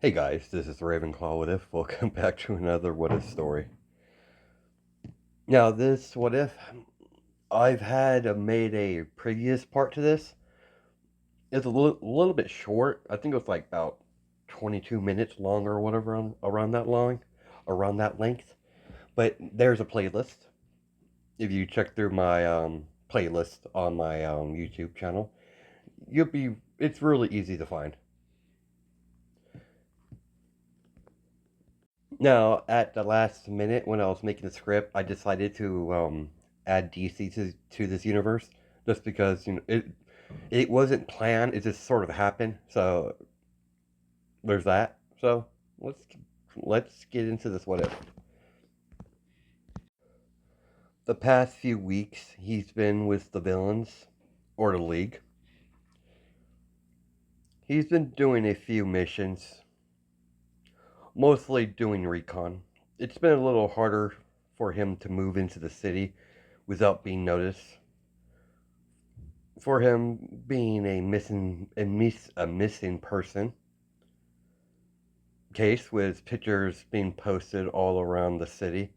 Hey guys, this is Ravenclaw What If. Welcome back to another What If story. Now, this What If, I've had made a previous part to this. It's a little bit short. I think it was like about 22 minutes long or whatever, around that long, around that length. But there's a playlist. If you check through my playlist on my YouTube channel, it's really easy to find. Now, at the last minute when I was making the script, I decided to add DC to this universe, just because it wasn't planned. It just sort of happened. So there's that. So let's let's get into this. What if? The past few weeks, he's been with the villains or the League. He's been doing a few missions, mostly doing recon. It's been a little harder for him to move into the city without being noticed. For him being a missing person case with pictures being posted all around the city,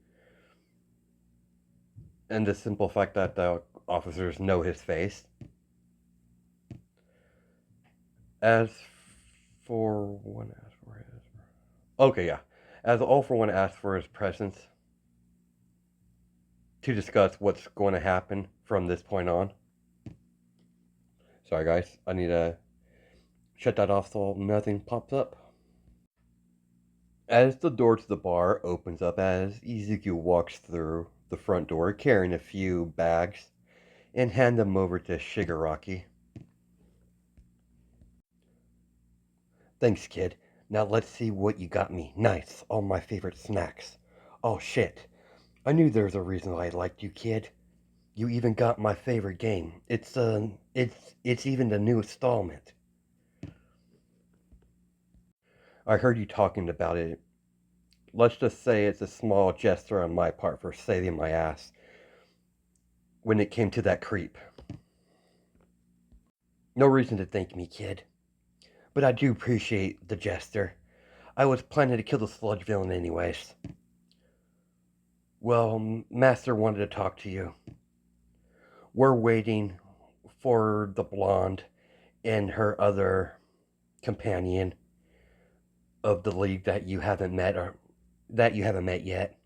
and the simple fact that the officers know his face. As for one asked for his okay, yeah. As all for one asked for his presence to discuss what's going to happen from this point on. Sorry guys, I need to shut that off so nothing pops up. As the door to the bar opens up, as Izuku walks through the front door carrying a few bags and hand them over to Shigaraki. Thanks, kid. Now let's see what you got me. Nice, all my favorite snacks. Oh shit, I knew there was a reason I liked you, kid. You even got my favorite game. It's even the new installment. I heard you talking about it. Let's just say it's a small gesture on my part for saving my ass when it came to that creep. No reason to thank me, kid. But I do appreciate the gesture. I was planning to kill the sludge villain anyways. Well, Master wanted to talk to you. We're waiting for the blonde and her other companion of the League that you haven't met yet.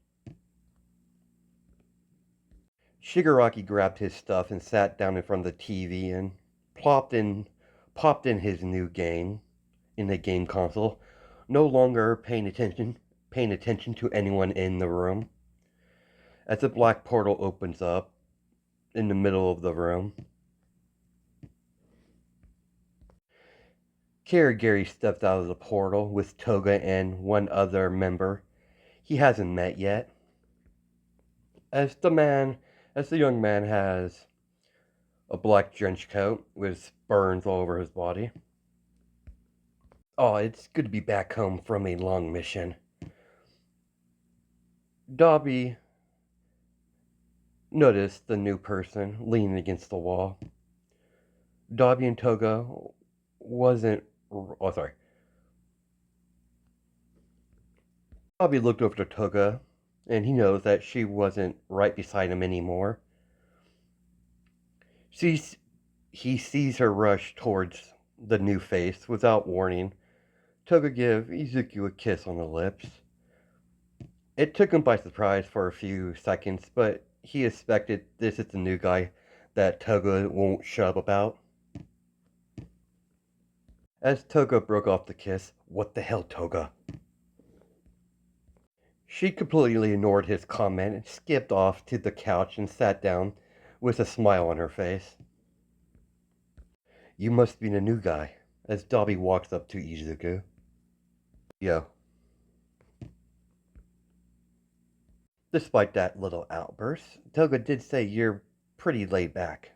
Shigaraki grabbed his stuff and sat down in front of the TV and popped in his new game in the game console, no longer paying attention to anyone in the room. As a black portal opens up in the middle of the room, Karagiri steps out of the portal with Toga and one other member he hasn't met yet. As the young man has a black trench coat with burns all over his body. Oh, it's good to be back home from a long mission. Dobby noticed the new person leaning against the wall. Dobby and Toga wasn't. Oh, sorry. Dobby looked over to Toga, and he knows that she wasn't right beside him anymore. She's, he sees her rush towards the new face without warning. Toga give Izuku a kiss on the lips. It took him by surprise for a few seconds, but he expected this is the new guy that Toga won't shut up about. As Toga broke off the kiss, what the hell, Toga? She completely ignored his comment and skipped off to the couch and sat down with a smile on her face. You must be the new guy, as Dobby walks up to Izuku. Yo. Despite that little outburst, Toga did say you're pretty laid back.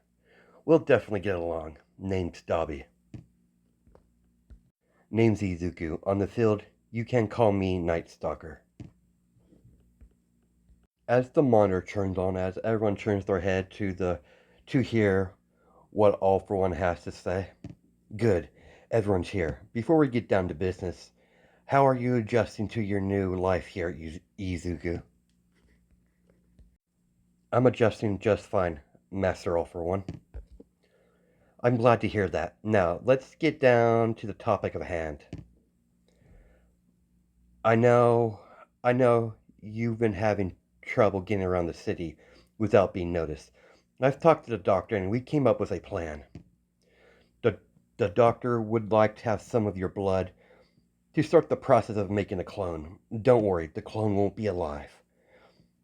We'll definitely get along. Name's Dobby. Name's Izuku. On the field, you can call me Night Stalker. As the monitor turns on, as everyone turns their head to hear what All for One has to say. Good, everyone's here. Before we get down to business, How are you adjusting to your new life here at Izuku? I'm adjusting just fine, Master All for one. I'm glad to hear that. Now, let's get down to the topic of hand. I know, I know you've been having trouble getting around the city without being noticed. I've talked to the doctor and we came up with a plan. The, the doctor would like to have some of your blood to start the process of making a clone. Don't worry, the clone won't be alive.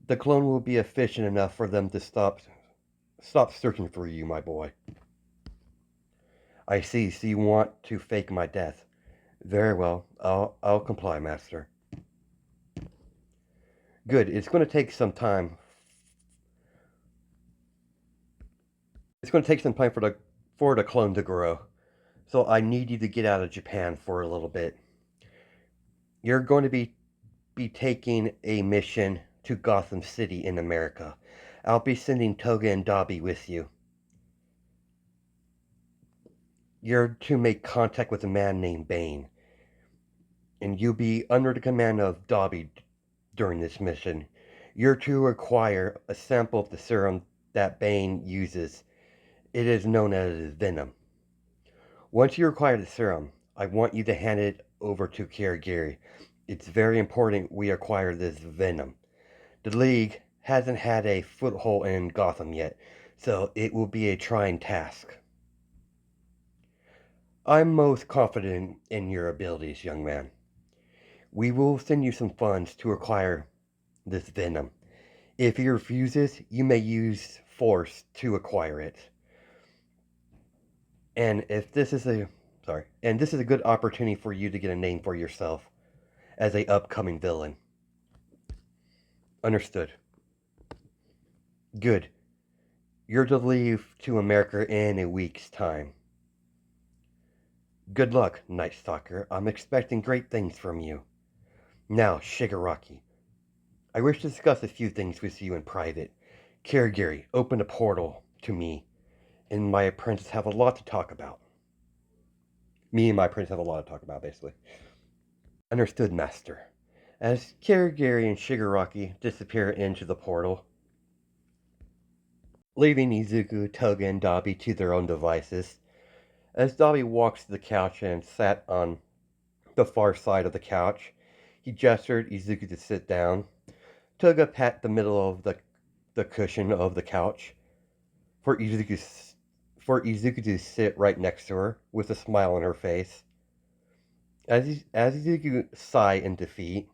The clone will be efficient enough for them to stop searching for you, my boy. I see, so you want to fake my death. Very well, I'll comply, Master. Good, it's going to take some time. It's going to take some time for the clone to grow. So I need you to get out of Japan for a little bit. You're going to be taking a mission to Gotham City in America. I'll be sending Toga and Dobby with you. You're to make contact with a man named Bane, and you'll be under the command of Dobby during this mission. You're to acquire a sample of the serum that Bane uses. It is known as venom. Once you acquire the serum, I want you to hand it over to Kirigiri. It's very important we acquire this venom. The League hasn't had a foothold in Gotham yet, so it will be a trying task. I'm most confident in your abilities, young man. We will send you some funds to acquire this venom. If he refuses, you may use force to acquire it. And this is a good opportunity for you to get a name for yourself as a upcoming villain. Understood. Good. You're to leave to America in a week's time. Good luck, Night Stalker. I'm expecting great things from you. Now, Shigaraki, I wish to discuss a few things with you in private. Kirigiri, open a portal to me, and my apprentice have a lot to talk about. Me and my apprentice have a lot to talk about, basically. Understood, Master. As Kirigiri and Shigaraki disappear into the portal, leaving Izuku, Toga, and Dabi to their own devices, as Dabi walks to the couch and sat on the far side of the couch, he gestured Izuku to sit down. Toga pat the middle of the cushion of the couch for Izuku to sit right next to her with a smile on her face. As Izuku sighed in defeat,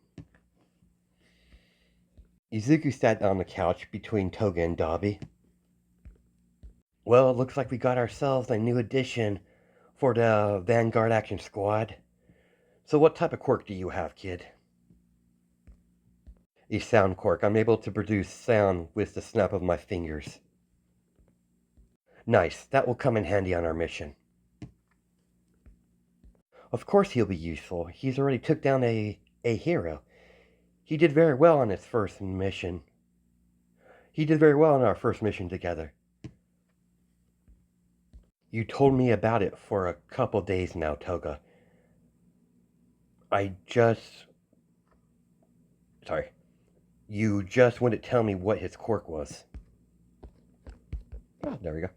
Izuku sat on the couch between Toga and Dabi. Well, it looks like we got ourselves a new addition for the Vanguard Action Squad. So what type of quirk do you have, kid? A sound quirk. I'm able to produce sound with the snap of my fingers. Nice. That will come in handy on our mission. Of course he'll be useful. He's already took down a hero. He did very well on his first mission. He did very well on our first mission together. You told me about it for a couple days now, Toga. You just wouldn't tell me what his quirk was. Oh, there we go.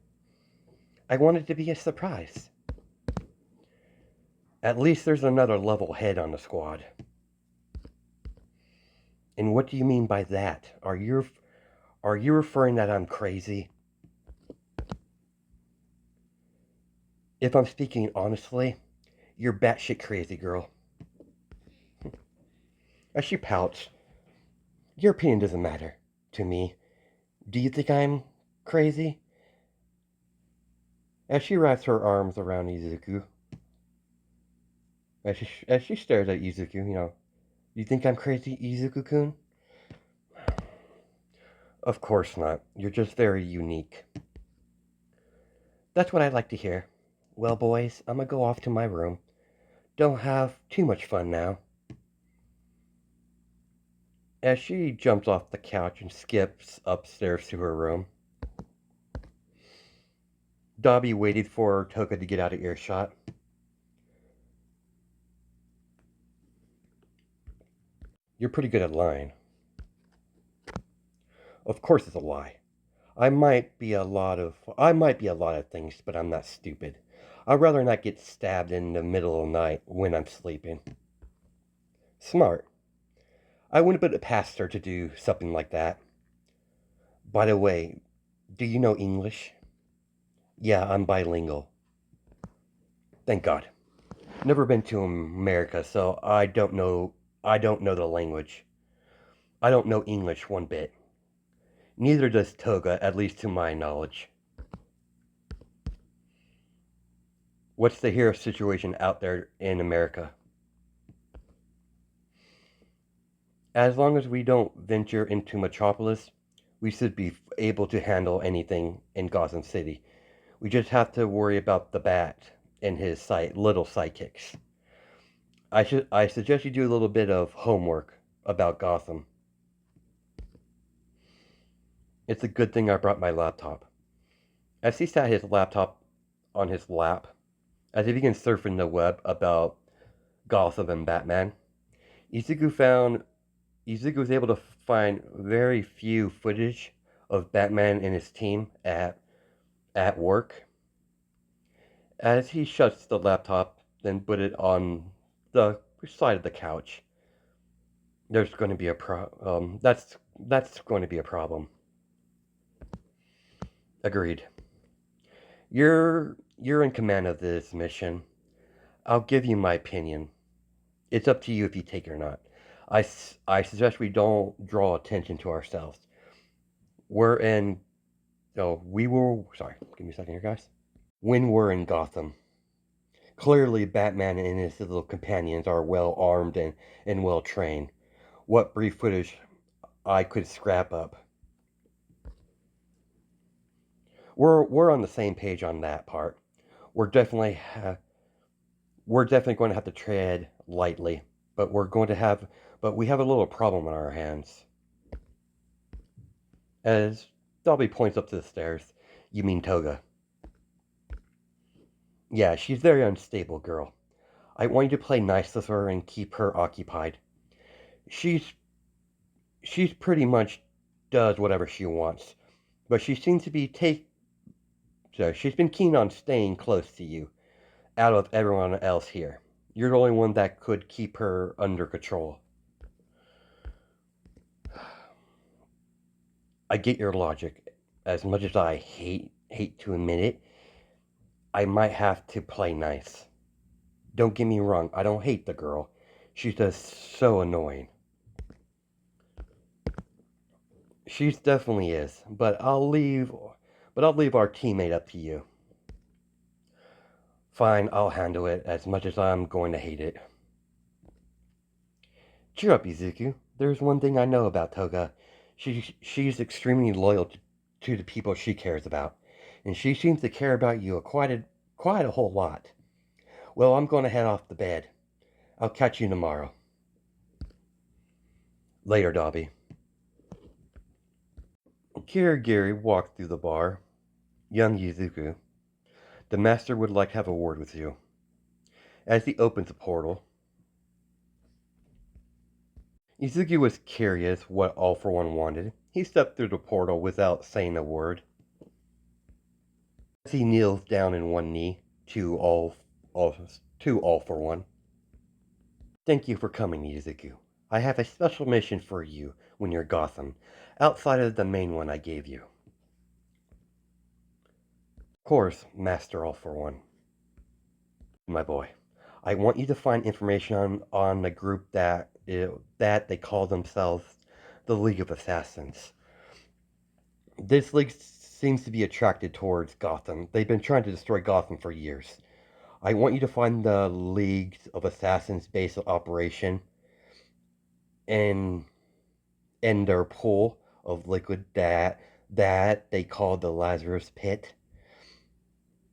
I wanted to be a surprise. At least there's another level head on the squad. And what do you mean by that? Are you referring that I'm crazy? If I'm speaking honestly, you're batshit crazy, girl. As she pouts, your opinion doesn't matter to me. Do you think I'm crazy? As she wraps her arms around Izuku, as she stares at Izuku, you think I'm crazy, Izuku-kun? Of course not. You're just very unique. That's what I'd like to hear. Well, boys, I'm gonna go off to my room. Don't have too much fun now. As she jumps off the couch and skips upstairs to her room, Dobby waited for Toga to get out of earshot. You're pretty good at lying. Of course it's a lie. I might be a lot of things, but I'm not stupid. I'd rather not get stabbed in the middle of the night when I'm sleeping. Smart. I wouldn't put it past her to do something like that. By the way, do you know English? Yeah, I'm bilingual. Thank God. Never been to America, so I don't know the language. I don't know English one bit. Neither does Toga, at least to my knowledge. What's the hero situation out there in America? As long as we don't venture into Metropolis, we should be able to handle anything in Gotham City. We just have to worry about the Bat and his little sidekicks. I suggest you do a little bit of homework about Gotham. It's a good thing I brought my laptop. As he sat his laptop on his lap, as he began surfing the web about Gotham and Batman, Izuku found Izuku was able to find very few footage of Batman and his team at work. As he shuts the laptop, then put it on the side of the couch, there's going to be a that's going to be a problem. Agreed. You're in command of this mission. I'll give you my opinion. It's up to you if you take it or not. I suggest we don't draw attention to ourselves. We're in. Oh, we were. Sorry, give me a second here, guys. When we're in Gotham, clearly Batman and his little companions are well armed and well trained. What brief footage I could scrap up. We're on the same page on that part. We're definitely we're definitely going to have to tread lightly, but we have a little problem on our hands. As Dobby points up to the stairs, you mean Toga? Yeah, she's a very unstable girl. I want you to play nice with her and keep her occupied. She's she's pretty much does whatever she wants, but she seems to be so she's been keen on staying close to you out of everyone else here. You're the only one that could keep her under control. I get your logic. As much as I hate to admit it, I might have to play nice. Don't get me wrong, I don't hate the girl. She's just so annoying. She definitely is, but I'll leave our teammate up to you. Fine, I'll handle it as much as I'm going to hate it. Cheer up, Izuku. There's one thing I know about Toga. She's extremely loyal to the people she cares about, and she seems to care about you quite a whole lot. Well, I'm going to head off to bed. I'll catch you tomorrow. Later, Dobby. Kirigiri walked through the bar. Young Izuku, the master would like to have a word with you. As he opens the portal, Izuku was curious what All for One wanted. He stepped through the portal without saying a word. As he kneels down in one knee all, to All for One. Thank you for coming, Izuku. I have a special mission for you when you're Gotham, outside of the main one I gave you. Of course, Master All for One. My boy, I want you to find information on the group that they call themselves the League of Assassins. This league seems to be attracted towards Gotham. They've been trying to destroy Gotham for years. I want you to find the League of Assassins base of operation and their pool of liquid that they call the Lazarus Pit.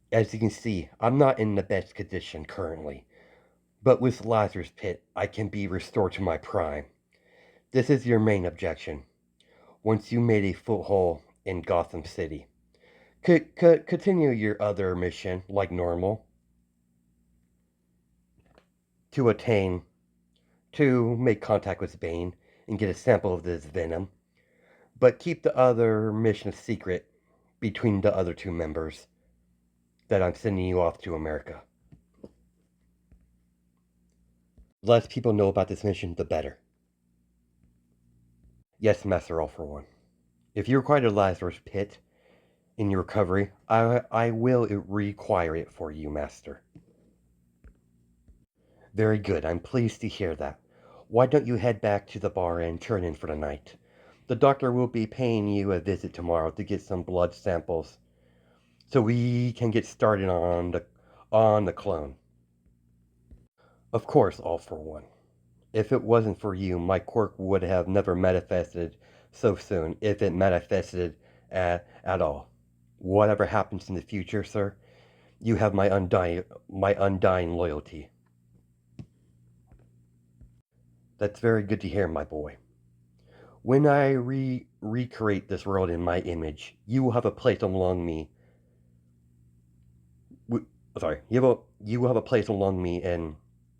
As you can see, I'm not in the best condition currently, but with Lazarus Pit, I can be restored to my prime. This is your main objection. Once you made a foothold in Gotham City, continue your other mission like normal to attain to make contact with Bane and get a sample of this venom, but keep the other mission secret between the other two members that I'm sending you off to America. The less people know about this mission, the better. Yes, Master All for One. If you require a Lazarus Pit in your recovery, I will require it for you, Master. Very good. I'm pleased to hear that. Why don't you head back to the bar and turn in for the night? The doctor will be paying you a visit tomorrow to get some blood samples so we can get started on the clone. Of course, All for One. If it wasn't for you, my quirk would have never manifested so soon, if it manifested at all. Whatever happens in the future, sir, you have my undying loyalty. That's very good to hear, my boy. When I recreate this world in my image, you will have a place along me. Sorry, you will have a place along me and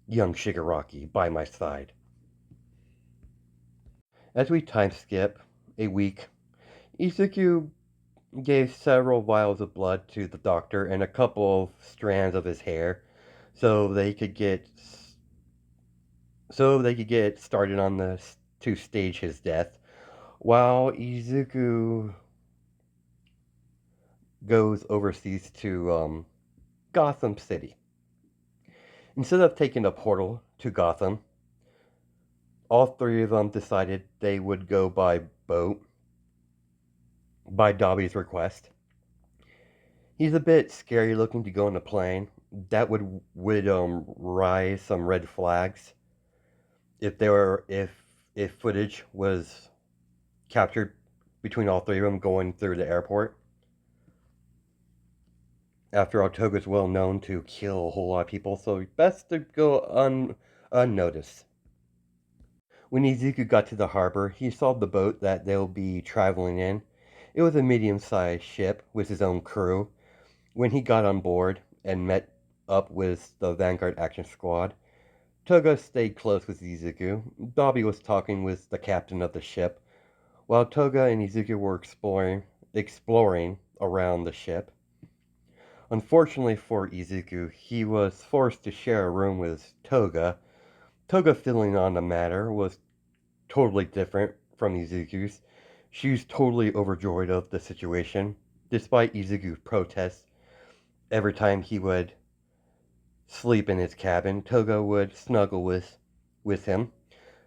young Shigaraki by my side. As we time skip a week, Izuku gave several vials of blood to the doctor and a couple of strands of his hair so they could get started on this to stage his death while Izuku goes overseas to Gotham City. Instead of taking a portal to Gotham, all three of them decided they would go by boat by Dobby's request. He's a bit scary looking to go on a plane. That would rise some red flags if footage was captured between all three of them going through the airport. After all, Toga's well known to kill a whole lot of people, so best to go unnoticed. When Izuku got to the harbor, he saw the boat that they'll be traveling in. It was a medium-sized ship with his own crew. When he got on board and met up with the Vanguard Action Squad, Toga stayed close with Izuku. Dobby was talking with the captain of the ship, while Toga and Izuku were exploring around the ship. Unfortunately for Izuku, he was forced to share a room with Toga. Toga's feeling on the matter was totally different from Izuku's. She was totally overjoyed of the situation, despite Izuku's protests. Every time he would sleep in his cabin, Toga would snuggle with him.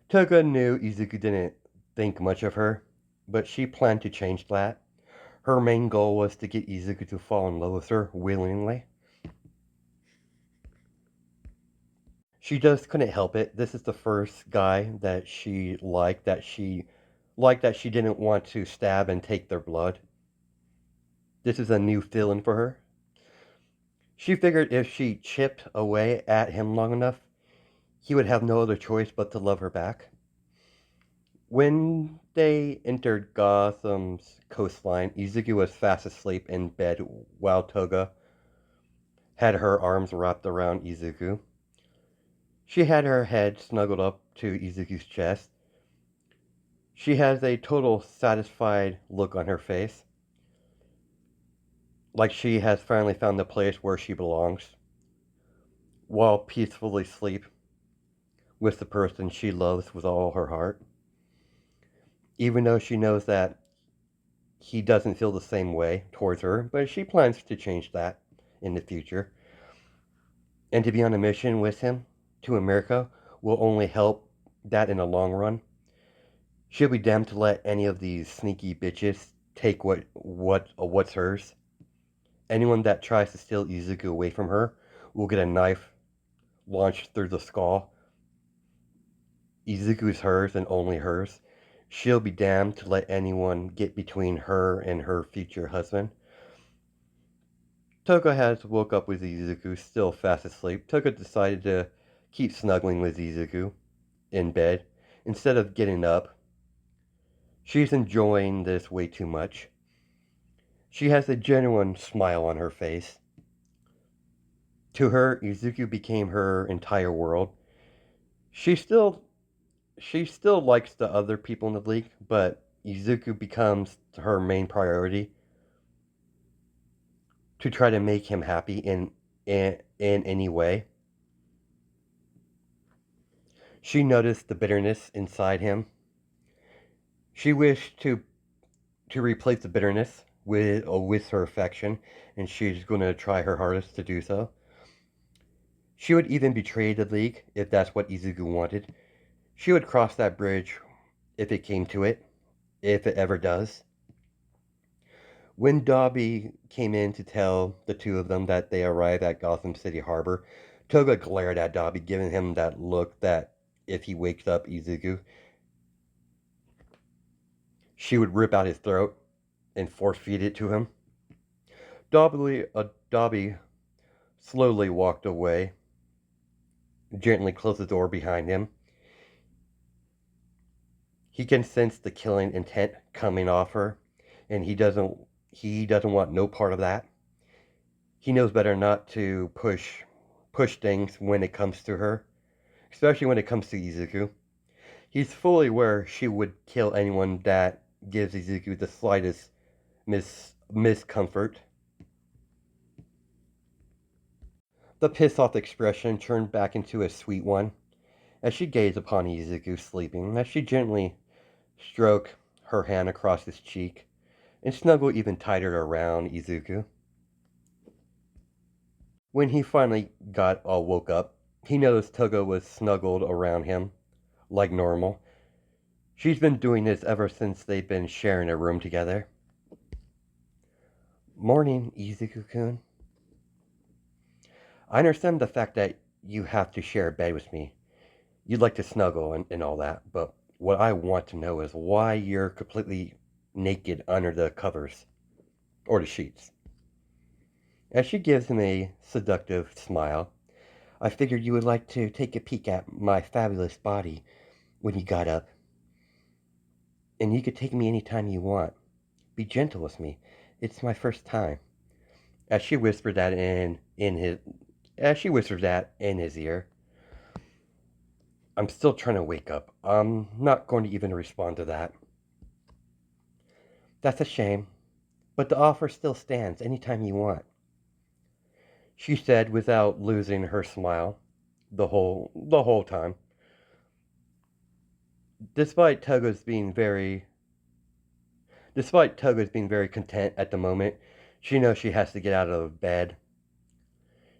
Toga knew Izuku didn't think much of her, but she planned to change that. Her main goal was to get Izuku to fall in love with her willingly. She just couldn't help it. This is the first guy that she didn't want to stab and take their blood. This is a new feeling for her. She figured if she chipped away at him long enough, he would have no other choice but to love her back. When they entered Gotham's coastline, Izuku was fast asleep in bed while Toga had her arms wrapped around Izuku. She had her head snuggled up to Izuku's chest. She has a total satisfied look on her face, like she has finally found the place where she belongs, while peacefully asleep with the person she loves with all her heart. Even though she knows that he doesn't feel the same way towards her, but she plans to change that in the future. And to be on a mission with him to America will only help that in the long run. She'll be damned to let any of these sneaky bitches take what's hers. Anyone that tries to steal Izuku away from her will get a knife launched through the skull. Izuku's hers and only hers. She'll be damned to let anyone get between her and her future husband. Toga has woke up with Izuku still fast asleep. Toga decided to keep snuggling with Izuku in bed instead of getting up. She's enjoying this way too much. She has a genuine smile on her face. To her, Izuku became her entire world. She still She still likes the other people in the league, but Izuku becomes her main priority to try to make him happy in any way. She noticed the bitterness inside him. She wished to replace the bitterness with her affection, and she's going to try her hardest to do so. She would even betray the league if that's what Izuku wanted. She would cross that bridge if it came to it, if it ever does. When Dobby came in to tell the two of them that they arrived at Gotham City Harbor, Toga glared at Dobby, giving him that look that if he wakes up Izuku, she would rip out his throat and force feed it to him. Dobby slowly walked away, gently closed the door behind him. He can sense the killing intent coming off her, and he doesn't want no part of that. He knows better not to push things when it comes to her, especially when it comes to Izuku. He's fully aware she would kill anyone that gives Izuku the slightest miscomfort. The pissed off expression turned back into a sweet one as she gazed upon Izuku sleeping, as she gently stroked her hand across his cheek and snuggled even tighter around Izuku. When he finally got all woke up, he noticed Toga was snuggled around him like normal. She's been doing this ever since they've been sharing a room together. Morning, Izuku-kun. I understand the fact that you have to share a bed with me. You'd like to snuggle and all that, but what I want to know is why you're completely naked under the covers or the sheets. As she gives him a seductive smile, I figured you would like to take a peek at my fabulous body when you got up. And you could take me anytime you want. Be gentle with me. It's my first time. As she whispered that in his as she whispered that in his ear, I'm still trying to wake up. I'm not going to even respond to that. That's a shame, but the offer still stands anytime you want, she said without losing her smile the whole time. Despite Toga's being very Despite Toga's being very content at the moment, she knows she has to get out of bed.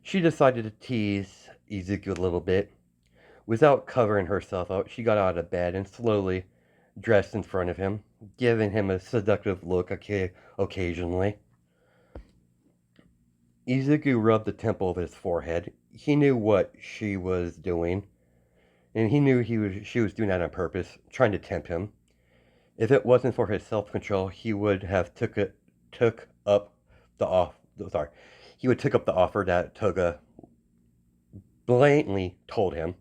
She decided to tease Izuku a little bit. Without covering herself out, she got out of bed and slowly dressed in front of him, giving him a seductive look occasionally. Izuku rubbed the temple of his forehead. He knew what she was doing, and he knew she was doing that on purpose, trying to tempt him. If it wasn't for his self-control, he would have took up the off. Sorry, he would took up the offer that Toga blatantly told him.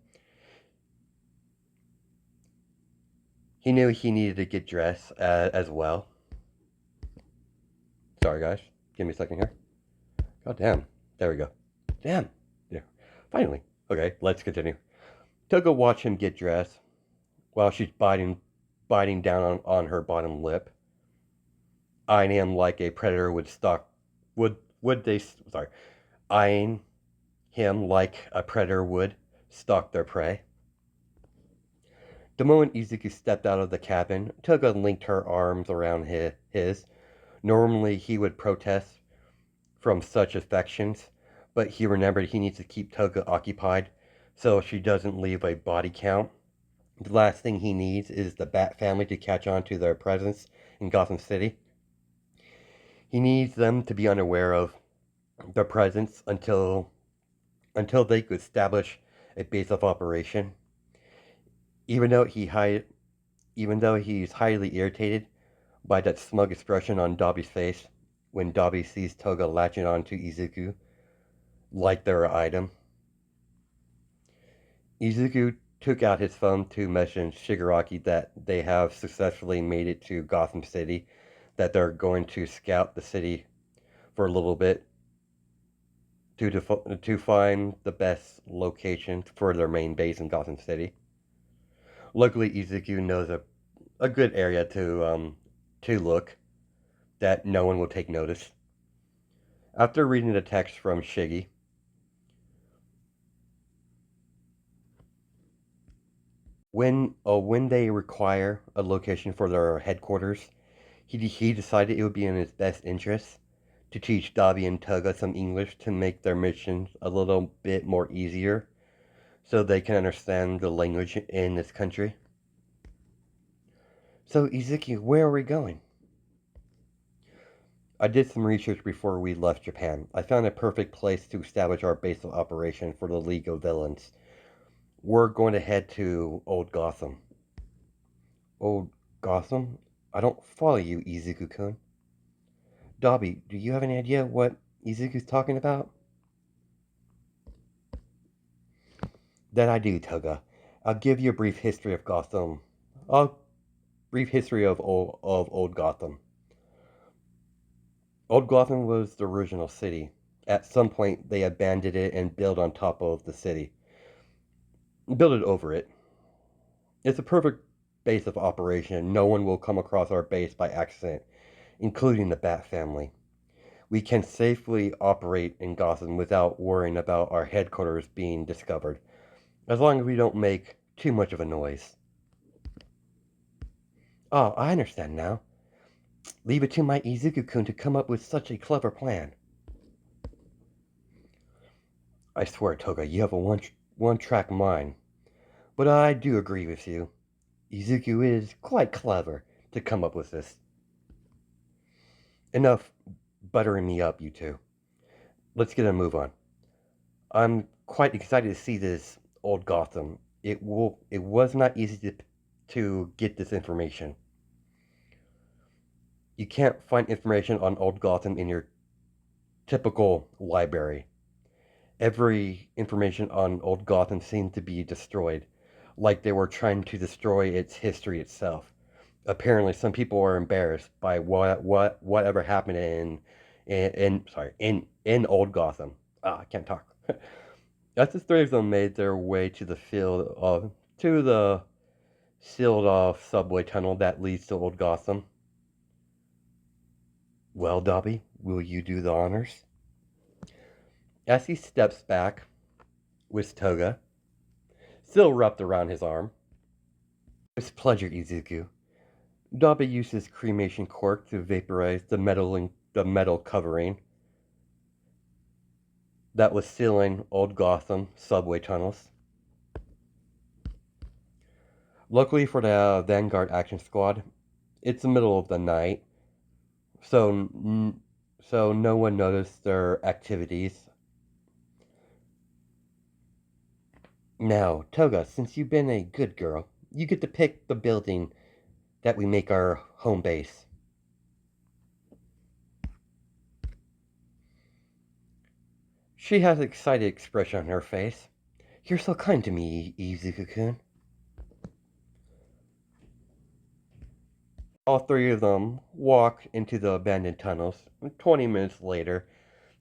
He knew he needed to get dressed as well. Sorry, guys. Give me a second here. God damn. There we go. Damn. Yeah. Finally. Okay, let's continue. Toga watched him get dressed while she's biting down on her bottom lip, eyeing him like a predator would they sorry, eyeing him like a predator would stalk their prey. The moment Izuku stepped out of the cabin, Toga linked her arms around his. Normally he would protest from such affections, but he remembered he needs to keep Toga occupied so she doesn't leave a body count. The last thing he needs is the Bat family to catch on to their presence in Gotham City. He needs them to be unaware of their presence until they could establish a base of operation. Even though even though he's highly irritated by that smug expression on Dobby's face when Dobby sees Toga latching on to Izuku like they're an item. Izuku took out his phone to message Shigaraki that they have successfully made it to Gotham City, that they're going to scout the city for a little bit to find the best location for their main base in Gotham City. Luckily, Izuku knows a good area to look that no one will take notice. After reading the text from Shiggy, when they require a location for their headquarters, he decided it would be in his best interest to teach Dabi and Toga some English to make their missions a little bit more easier so they can understand the language in this country. So, Izuki, where are we going? I did some research before we left Japan. I found a perfect place to establish our base of operation for the League of Villains. We're going to head to Old Gotham. Old Gotham? I don't follow you, Izuku-kun. Dobby, do you have any idea what Izuku's talking about? That I do, Toga. I'll give you a brief history of Gotham. A brief history of Old Gotham. Old Gotham was the original city. At some point, they abandoned it and built on top of the city. Built it over it. It's a perfect base of operation. No one will come across our base by accident, including the Bat family. We can safely operate in Gotham without worrying about our headquarters being discovered, as long as we don't make too much of a noise. Oh, I understand now. Leave it to my Izuku-kun to come up with such a clever plan. I swear, Toga, you have a one-track mind. But I do agree with you. Izuku is quite clever to come up with this. Enough buttering me up, you two. Let's get a move on. I'm quite excited to see this Old Gotham. It was not easy to get this information. You can't find information on Old Gotham in your typical library. Every information on Old Gotham seemed to be destroyed, like they were trying to destroy its history itself. Apparently, some people are embarrassed by whatever happened in Old Gotham. I can't talk. As the three of them made their way to the sealed off subway tunnel that leads to Old Gotham. Well, Dobby, will you do the honors? As he steps back with Toga still wrapped around his arm. With pleasure, Izuku. Dobby uses cremation cork to vaporize the metal covering that was sealing Old Gotham subway tunnels. Luckily for the Vanguard Action Squad, it's the middle of the night, so no one noticed their activities. Now, Toga, since you've been a good girl, you get to pick the building that we make our home base. She has an excited expression on her face. You're so kind to me, Izuku-kun. All three of them walked into the abandoned tunnels. 20 minutes later,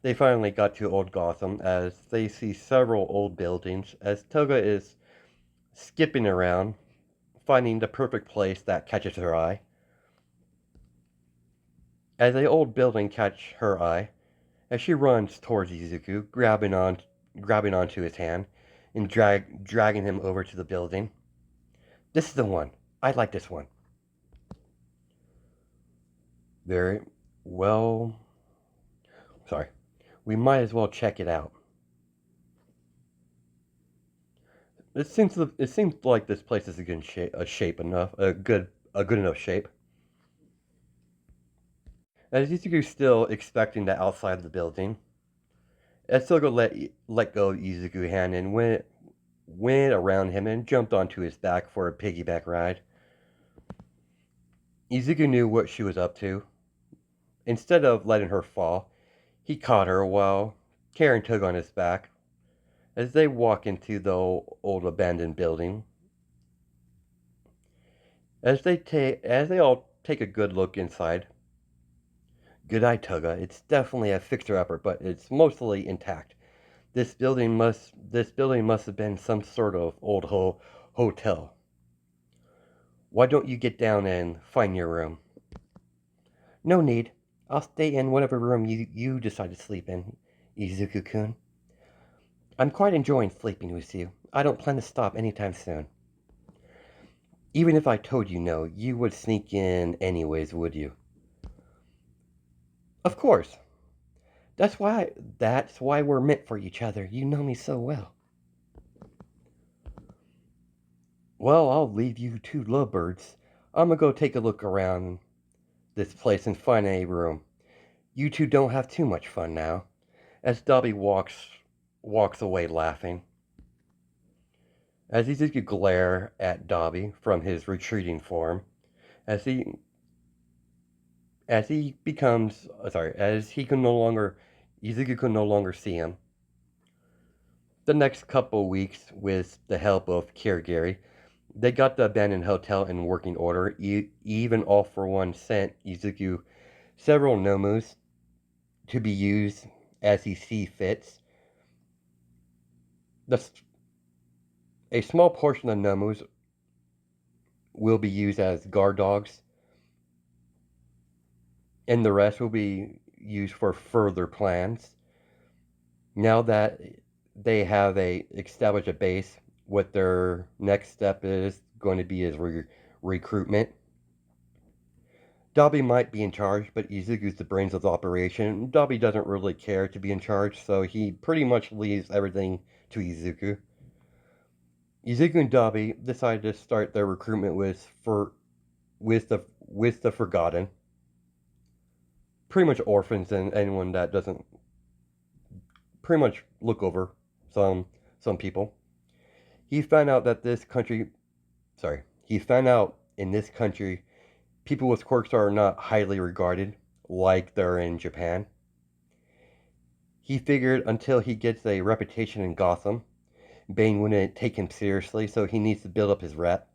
they finally got to Old Gotham as they see several old buildings as Toga is skipping around, finding the perfect place that catches her eye. As the old building catches her eye, as she runs towards Izuku, grabbing onto his hand and dragging him over to the building. This is the one. I like this one. Very well. Sorry. We might as well check it out. It seems like this place is a good enough shape. As Izuku's still expecting the outside of the building, Etsugo let go of Izuku's hand and went around him and jumped onto his back for a piggyback ride. Izuku knew what she was up to. Instead of letting her fall, he caught her while carrying Toga on his back. As they walk into the old abandoned building, as they all take a good look inside. Good eye, Toga. It's definitely a fixer-upper, but it's mostly intact. This building must have been some sort of old hotel. Why don't you get down and find your room? No need. I'll stay in whatever room you decide to sleep in, Izuku-kun. I'm quite enjoying sleeping with you. I don't plan to stop anytime soon. Even if I told you no, you would sneak in anyways, would you? Of course. That's why we're meant for each other. You know me so well. Well, I'll leave you two lovebirds. I'm gonna go take a look around this place and find a room. You two don't have too much fun now. As Dobby walks away laughing. As Izuku glare at Dobby from his retreating form, as he as he can no longer Izuku can no longer see him. The next couple weeks, with the help of Kirigiri, they got the abandoned hotel in working order. Even All for One sent Izuku several nomus to be used as he see fits. The, a small portion of nomus will be used as guard dogs, and the rest will be used for further plans. Now that they have established a base, what their next step is going to be is recruitment. Dobby might be in charge, but Izuku's the brains of the operation. Dobby doesn't really care to be in charge, so he pretty much leaves everything to Izuku. Izuku and Dobby decided to start their recruitment with the Forgotten. Pretty much orphans and anyone that doesn't pretty much look over some people. He found out that this country he found out in this country people with quirks are not highly regarded like they're in Japan. He figured until he gets a reputation in Gotham, Bane wouldn't take him seriously, so he needs to build up his rep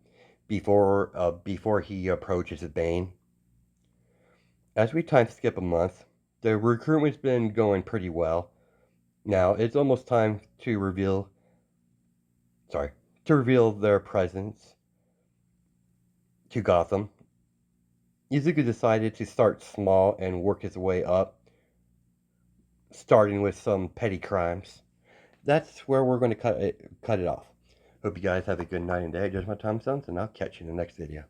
before he approaches Bane. As we time skip a month, the recruitment's been going pretty well. Now it's almost time to reveal their presence to Gotham. Izuku decided to start small and work his way up, starting with some petty crimes. That's where we're going to cut it off. Hope you guys have a good night and day. Just my time zones, and I'll catch you in the next video.